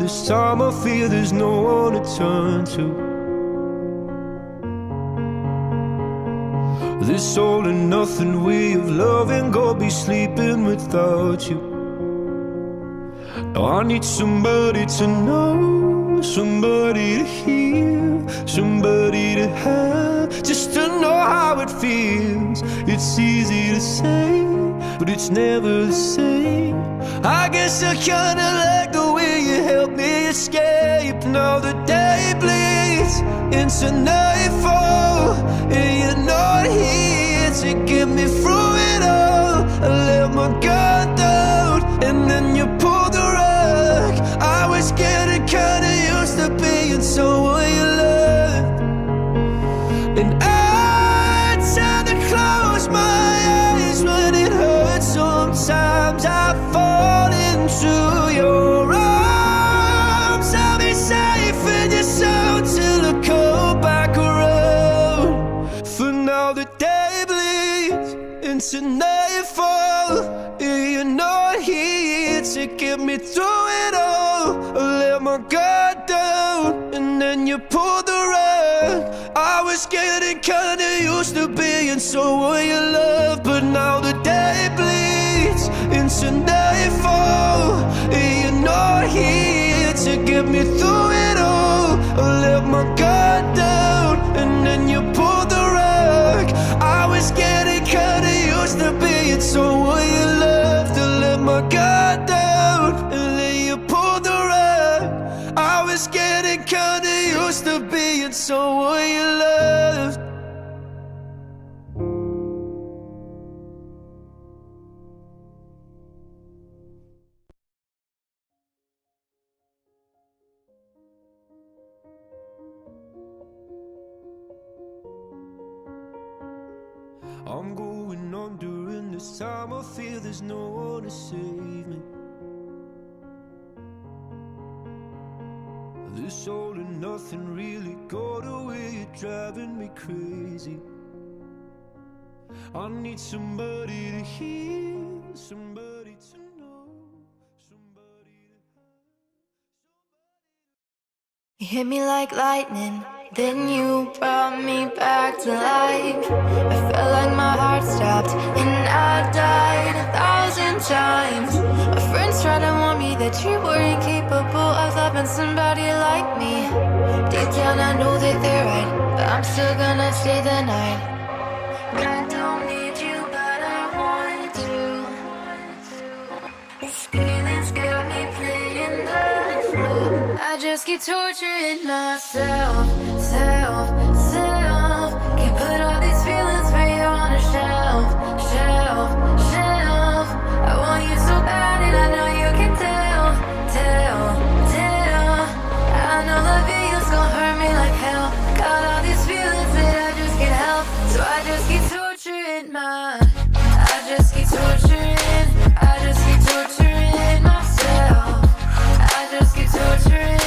this time I feel there's no one to turn to. This all and nothing way of loving, go be sleeping without you. Now I need somebody to know, somebody to hear, somebody to have, just to know how it feels. It's easy to say, but it's never the same. I guess I kinda like the way you help me escape. Now the day bleeds into nightfall, and you're not here to get me through it all. I let my guard down, and then you pulled the rug. I was getting kinda used to being someone you loved, and I tend to close my eyes when it hurts. Sometimes I fall into your arms. I'll be safe in your soul till I come back around. For now the day bleeds into nightfall, and you're not here to get me through it all. I let my guard down, and then you pulled the rug. I was getting kinda used to being someone you love, but now the day bleeds into nightfall, and you're not here to get me through it all. I let my guard down, and then you pulled the rug. I was getting kinda used to being someone you loved. To let my guard down, and then you pulled the rug. I was getting kinda used to being someone you loved. I'm going on during this time, I feel there's no one to save me. This all and nothing really got away, you're driving me crazy. I need somebody to hear, somebody to know, somebody to have. You hit me like lightning, then you brought me back to life. I felt like my heart stopped and I died 1,000 times. My friends tried to warn me that you weren't capable of loving somebody like me. Deep down I know that they're right, but I'm still gonna stay the night. I don't need you, but I want to. This feeling's got me playing the fool. I just keep torturing myself, self. Can't put all these feelings way on a shelf. I want you so bad and I know you can tell. I know loving you's gonna hurt me like hell. Got all these feelings that I just can't help, so I just keep torturing myself.